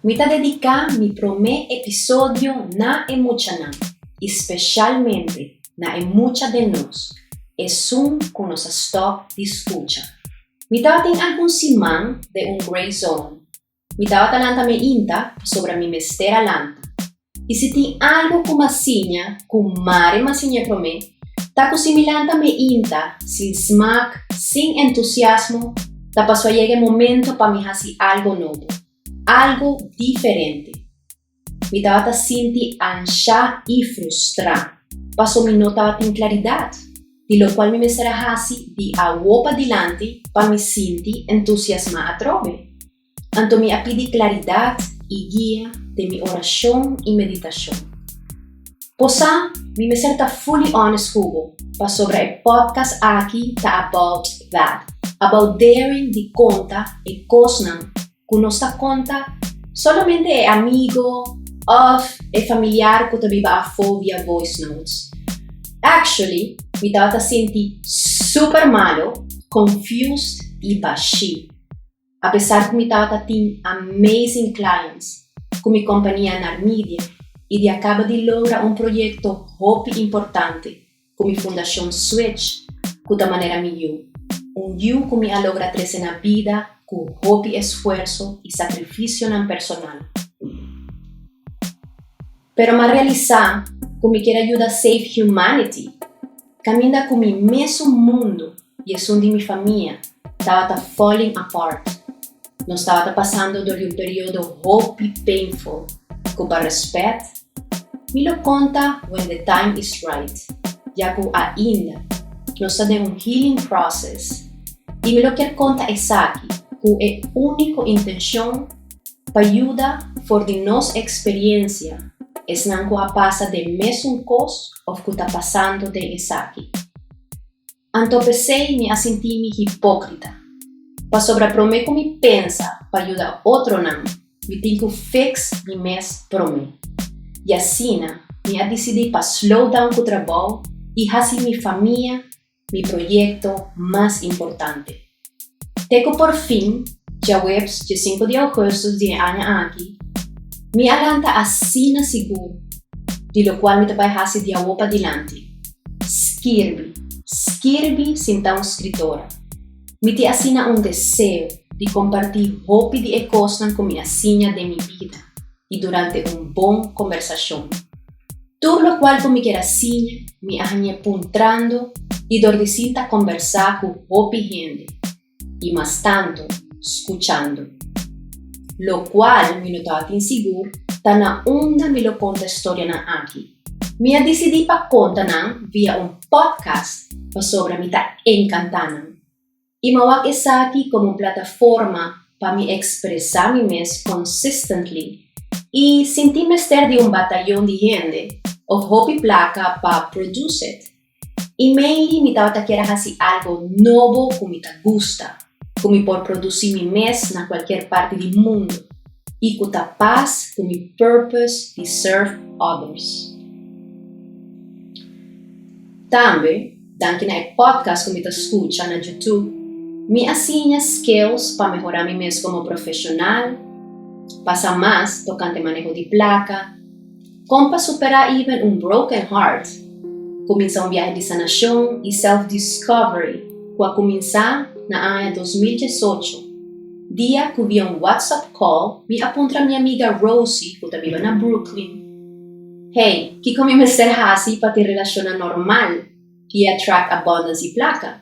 Mita dedicar mi primer episodio na emuchanan, especialmente na emucha de nós, com nossa stop de escucha. Mita tem algum simang de gray zone. Mita talanta me inta sobre mi mestera lanta. E se tem algo como masinha, com mare masinha pro me, tá similanta me inta, sin smack, sin entusiasmo, tá passou llegue momento para me hacer algo novo. Algo diferente. Me estava sentindo ansia e frustrada. Passou me notava em claridade, de lo qual me será assim de agua para dilante para me sentir entusiasmada a trove. Então me pedi claridade e guia de minha oração e meditação. Posa, me será fully honest cubo, para sobre o podcast aqui tá about that. About daring de conta e cosnan que nossa conta solamente é amigo of é familiar que também vai via voice notes. Actually, me estava sentindo super malo, confused e baixi. Apesar que me estava tendo amazing clients, com minha companhia na mídia e de acaba de lograr projeto hope importante com minha fundação Switch, que da maneira melhor. Eu que me logra crescer na vida com hobby, esforço e sacrifício personal. Pero me realizar que me quer ajudar a save humanity, caminha com o mesmo mundo e é onde minha família estava falling apart. Nós estava passando por período hobby painful, que para respeito, me lo conta when the time is right, já que ainda nós temos healing process e me lo quer conta aqui, que é a única intenção para ajudar for de nossa experiência, é não que passa de mesmo coisa ou que está passando de aqui. Então pensei me a sentir-me hipócrita, para sobre prometer como me pensa para ajudar outro não, me tenho que fix me mesmo para mim. E assim, me a decidir para slow down com o trabalho e fazer minha família, meu projeto mais importante. Teco por fim, dia webs de 5 de agosto de ano aqui, me alanta assim seguro, de lo qual me vai fazer de agua para dilante. Skirby sem tão escritora. Me te assina desejo de compartilhar hope de coisas com minha sinha de minha vida e durante boa conversação. Tudo lo qual como quer assim, me arranha puntrando e dor de cinta conversar com hope gente. E mais tanto, escuchando. Lo qual me notava inseguro, tá na onda me lo conta a história na aqui. Me decidi para contar via podcast para sobre a me tá encantando. E mawak essa aqui como plataforma para me expressar me mesmo consistently e sentir-me ser de batalhão de gente of hope placa para produce it. E mainly me tava querendo fazer algo novo que me gusta. Como por produzir mi mes na qualquer parte do mundo e com a paz com mi purpose de serve others. Também, daqui na podcast que me escuta na YouTube, me ensina skills para melhorar mi mes como profissional, passar mais tocante manejo de placa, como para superar even broken heart, começar viagem de sanação e self-discovery, para começar na ano 2018, dia que vi WhatsApp call, me aponta minha amiga Rosie, que vive na Brooklyn. Hey, que como me ser assim para ter relação normal e attract abundance e placa?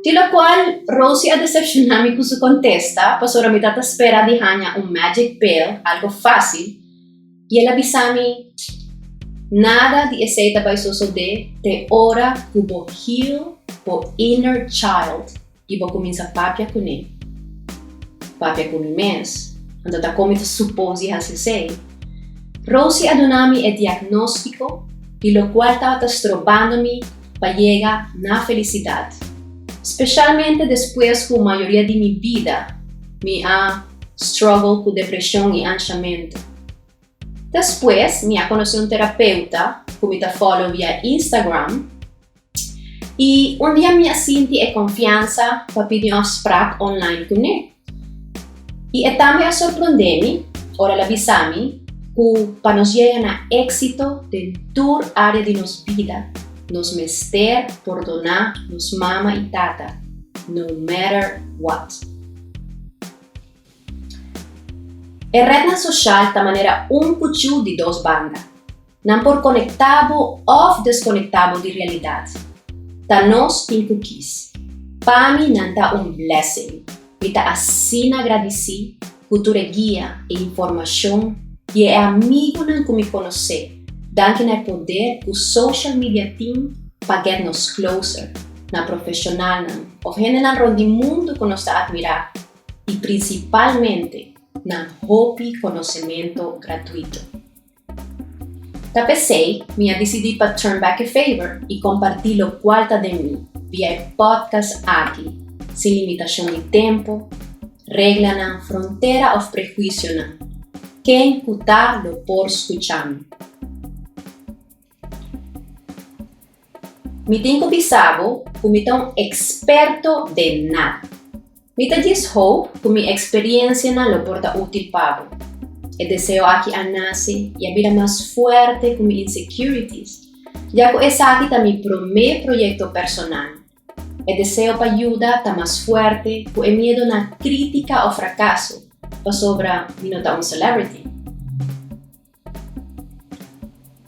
De lo qual, Rosie a decepcionar-me com sua contesta, para sobre a mitad espera de ganhar magic pill, algo fácil, e ela avisa-me, nada de aceita para suceder, te hora que vou heal o inner child. E vou começar a papia com ele. Papia com mim mesmo. Então, tá como eu supose a ser. Rosie adonami o diagnóstico, de lo qual estava estrobando-me para chegar na felicidade. Especialmente depois que a maioria de minha vida me struggle com depressão e ansiamento. Depois, me conheci terapeuta, que me follow via Instagram, e dia me senti a confiança para pedir um spraak online com ele. E também a surpreender-me, ora l'avisami, para nos llegar a éxito del tour área de nos vida, nos mester por donar nos mama y tata, no matter what. A rede social ta maneira cuchu de dos bandas, não por conectado ou desconectado de realidade. Ta nós tem cookies. Para mim não tá blessing. E ta assim agradeci cultura guia e informação e é amigo não que me conhecer. Danke na poder o social media team para get nos closer, na profissional não, o general onde mundo que nos admirar e principalmente na hobby conhecimento gratuito. Ta pensei, me decidi para turn back a favor e compartilhar o qual tá de mim via podcast aqui, sem limitação de tempo, regra não, fronteira ou prejuízo não. Quem cutar lo por escuchar. Me tenho pensado como tão experto de nada. Me diz hope que minha experiência não lo porta útil para. E desejo aqui a nascer e a vida mais forte com minhas insecurities, já que esse aqui é meu primeiro projeto personal. E desejo para ajudar a mais forte com o medo na crítica ou fracasso, para sobre me notar celebrity.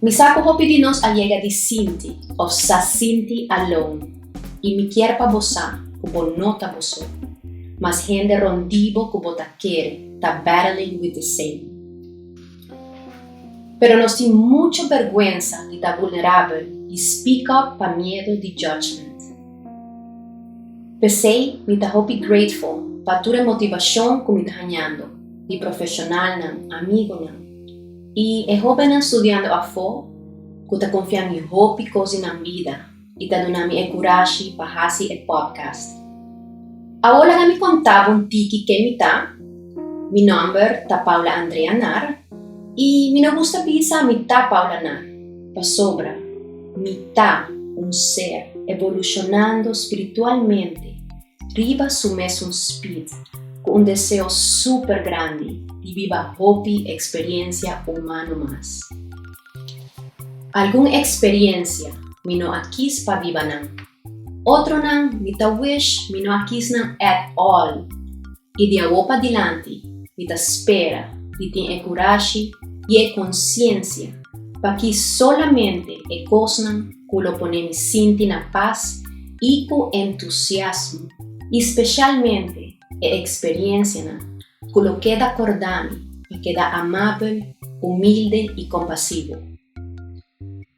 Me saco hope de nós a llegar de sinti, ou sa sinti alone, e me quer para você, como nota você, mas gente rondivo que você quer, tá battling with the same. Pero nos tem muita vergonha de estar vulnerável e speak up para medo de judgment. Pensei, me tá hope grateful para toda a motivação que me tá ganhando, de profissional não, amigo não. E é hope não estudando a fo, que tá confiando em hope coisa na vida e tá dando me coragem para fazer o podcast. Agora me contava tiki que me tá. Mi nome tá Paula Andrea Nar e me não gusta pensar me tá Paula Nar. Pa sobra, me tá ser evolucionando espiritualmente, riba su mesmo speed, com desejo super grande de viva hope experiência humana mais. Alguma experiência me não aquis para viva não. Outro não me tá wish me não aquis não at all. E de agora para adiante me tá espera de ter coragem e consciência para que solamente é coisa que lo ponemos sentir na paz e com entusiasmo, especialmente a experiência que lo queda acordado para quedar amável, humilde e compassivo.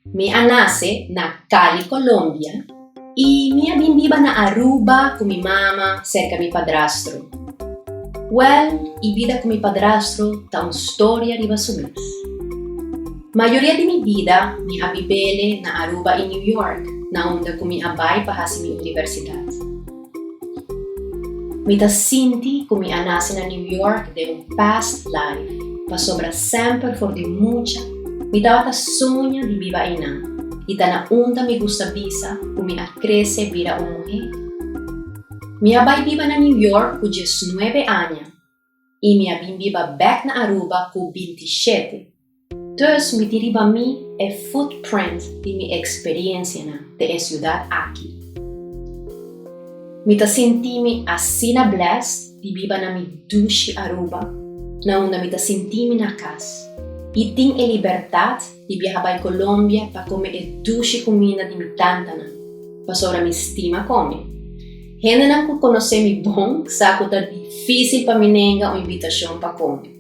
Me nasce na Cali, Colômbia, e minha viva na Aruba com minha mama cerca de meu padrasto. Well, e vida com meu padrasto tá uma história de basumir. Maioria de minha vida me abibele na Aruba e New York, na onde com minha abai para fazer minha universidade. Me tá senti que me nasce na New York de past life, para sobra sempre for de muita. Me dava sonha de viva aí não, e tá na onda me gusta visa, que me cresce vira uma mulher. Minha abai viva na New York com 19 anos, e minha bim viva back na Aruba com 27. Dus me diriba a mim a footprint de minha experiência de cidade aqui. Me tá sentindo assim na blessed de viva na minha duche Aruba, na onde me tá sentindo na casa. E tenho a liberdade de viajar para a Colômbia para comer a duche comida de minha tanta, para sobre minha estima comer. Gente não que conhece-me bom, sabe que é difícil para mim negar uma invitação para comer.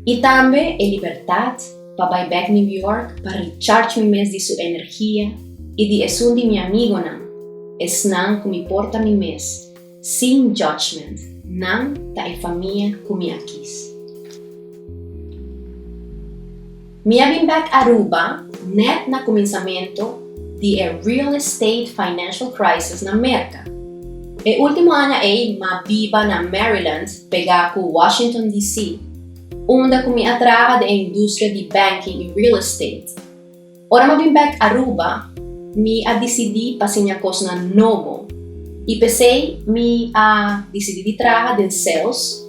E também a liberdade para ir back New York para recharge me mês de sua energia e de eso de meu amigo não. Es não que me porta me mês, sem judgment, não da família que me quis. Minha vim back Aruba, net na começamento de a real estate financial crisis na América. O último ano eu viva na Maryland, pegar com Washington DC, onde me atraja da indústria de banking e real estate. Ora vim back Aruba, me decidi para fazer coisa novo e pensei me decidi trabalhar em sales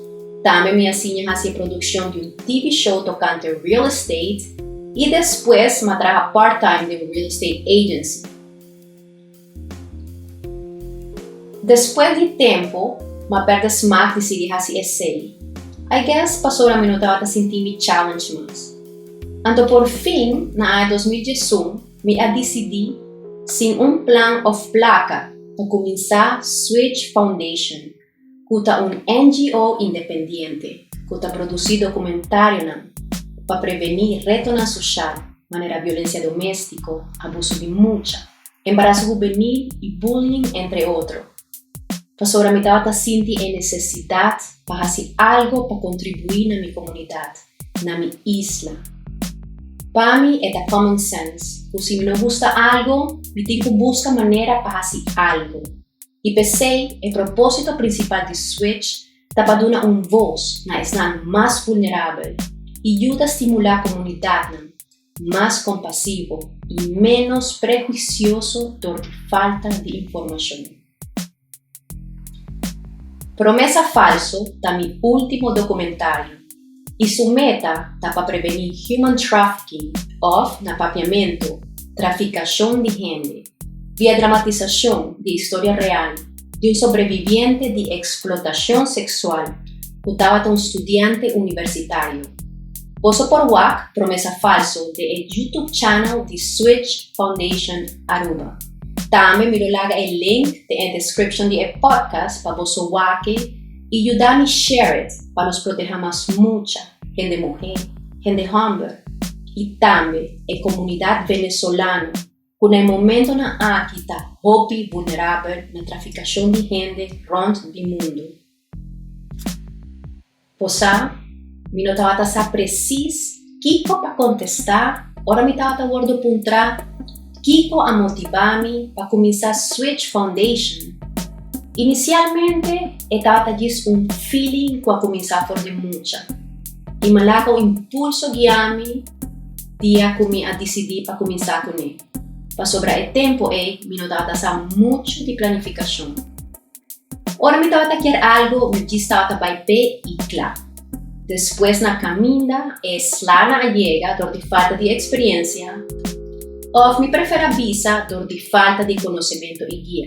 También me asigné hacia producción de un TV show tocante real estate y después me trabaja part-time de un real estate agency. Después de tiempo, me perde smart decidir hacia essay. I guess pasó la minuta para sentir mi challenge más. Anto por fin, na 2018, me decidí sin un plan of placa para comenzar Switch Foundation, que es un NGO independiente, que produce documentarios para prevenir retorno social, manera violencia doméstica, abuso de mucha, embarazo juvenil y bullying, entre otros. Pasó la mitad de sentir necesidad para hacer algo para contribuir a mi comunidad, a mi isla. Para mí es common sense, que si me no gusta algo, me tengo que buscar manera para hacer algo. Y pensé, el propósito principal de Switch es para dar una voz a isla más vulnerable y ayuda a estimular la comunidad más compasivo y menos prejuicioso por falta de información. Promesa Falso es mi último documentario y su meta es para prevenir human trafficking of napapiamento, traficación de gente, vía dramatización de historia real de un sobreviviente de explotación sexual que estaba un estudiante universitario. Poso por WAC Promesa Falso de el YouTube channel de Switch Foundation Aruba. También me lo el link en la descripción del podcast para vos y ayudarme a share it para nos proteger más mucha gente mujer, gente hombre y también la comunidad venezolana que en el momento na aquí está hopi vulnerable na traficación de gente rond el mundo. Posa, me no estaba preciso Kiko para contestar, ahora me estaba guardo puntra Kiko a motivarme para comenzar Switch Foundation. Inicialmente, estaba un feeling que a comenzar por de mucha. Y me lago impulso guiarme día que me decidí para comenzar con él. Para sobrar el tiempo, me no estaba mucho de planificación. Ahora me estaba querer algo, me estaba para pé y claro. Después na caminda, es la llega por falta de experiencia. O mi prefera visa por falta de conocimiento y guía.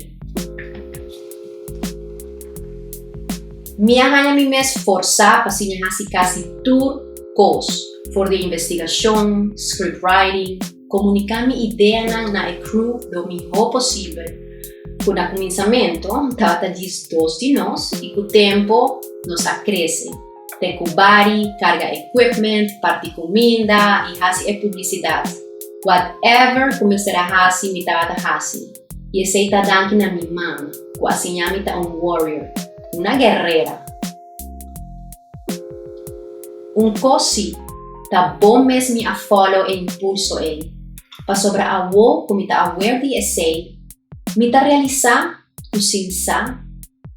Me arranha mi mes forzar para hacer casi todo cos, for de investigación, script writing, comunicar mi idea na el crew lo mejor posible. Con el comenzamiento, trata de dos de nos y con el tiempo nos crece. De cubari, carga equipment, parte comida y hacer publicidad. Whatever comenzará a hacer, me estaba haciendo. Y ese está dando a mi mano, quase me un warrior, una guerrera. Un cosi, tá bom mesmo a follow e impulso aí. Para sobre a wo, como está aware de esse, me tá realizar, o sinsa,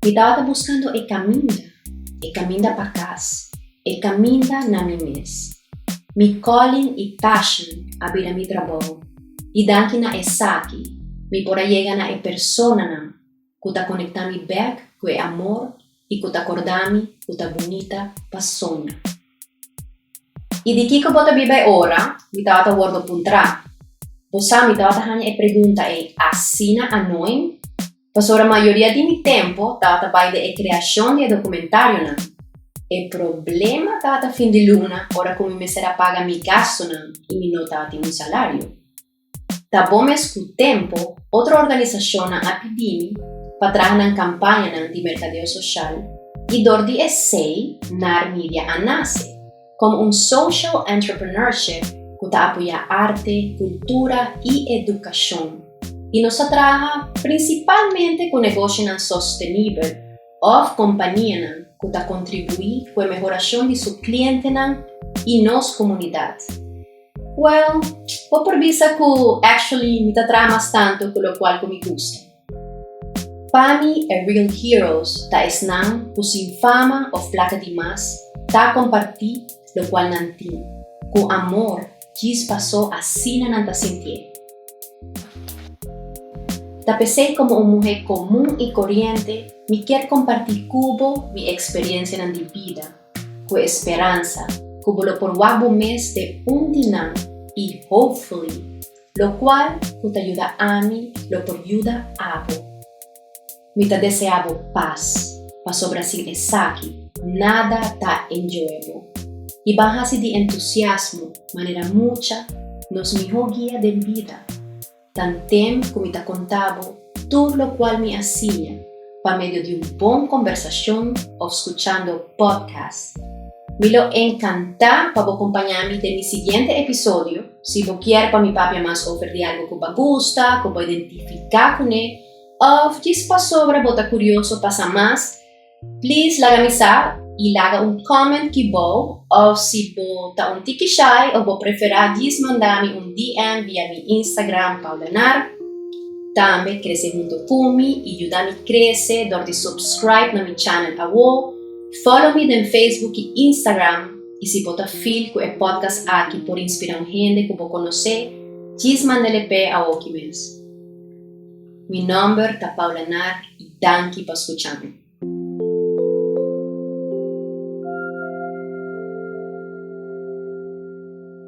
me tá buscando o caminho para casa, o caminho na mi mes. Mi calling e passion abrir mi trabalho. E daqui na esaki, me pora llegar na persona que tá conectando back com o amor e que tá acordando que tá bonita para sonhar. E de que eu vou viver agora, me tava guardo puntra. Você me tava hanya e pergunta assina a noi? Passou a maioria de meu tempo tava trabalhando de criação de documentário não. O problema tava fim de luna, ora como me será paga mi gasto não e me não tava um salário. Tá bom mas com o tempo, outra organização a pedir para trabalhar na campanha de mercadeo social e dor de essay na mídia a nasce. Como un social entrepreneurship que apoya arte, cultura y educación. Y nos trabaja principalmente con negocios sostenibles o compañías que contribuyen con la mejoración de su cliente y nos comunidad. Well, voy por vista que actually me trabaja más tanto con lo cual me gusta. Para mí, real heroes es nan que sin fama o placa de más, ta compartir lo cual nanti, con amor, quis pasó así na nanta sentir. Tapecé como una mujer común y corriente, me quiero compartir cubo mi experiencia en mi vida, con esperanza, como lo por wabo mes de un dinam y hopefully, lo cual te ayuda a mí, lo por ayuda a abo. Me te deseabo paz, pa sobre Brasil esaki, nada ta enjoyable. Y baja de entusiasmo, manera mucha, nos mejor guía de vida. Tan tem como te contabo, todo lo cual me hacía, para medio de un buen conversación o escuchando podcast. Me lo encanta para acompañarme de mi siguiente episodio. Si vos quieres para mi papi más ofrecer de algo que vos gusta, que vos identificar con él, o si sobre vos curioso pasa más, please lágame saber y haga un comment que vos, o si vos está un tiki shy o vos preferís mandarme un DM via mi Instagram Paulanar. También crece junto conmigo y ayúdame a crecer, donde subscribe a mi channel a vos, follow me en Facebook y Instagram, y si vos estás feliz con el podcast aquí por inspirar a gente que vos conoce, mandale a vos que mes. Mi nombre es Paulanar y danke por escucharme.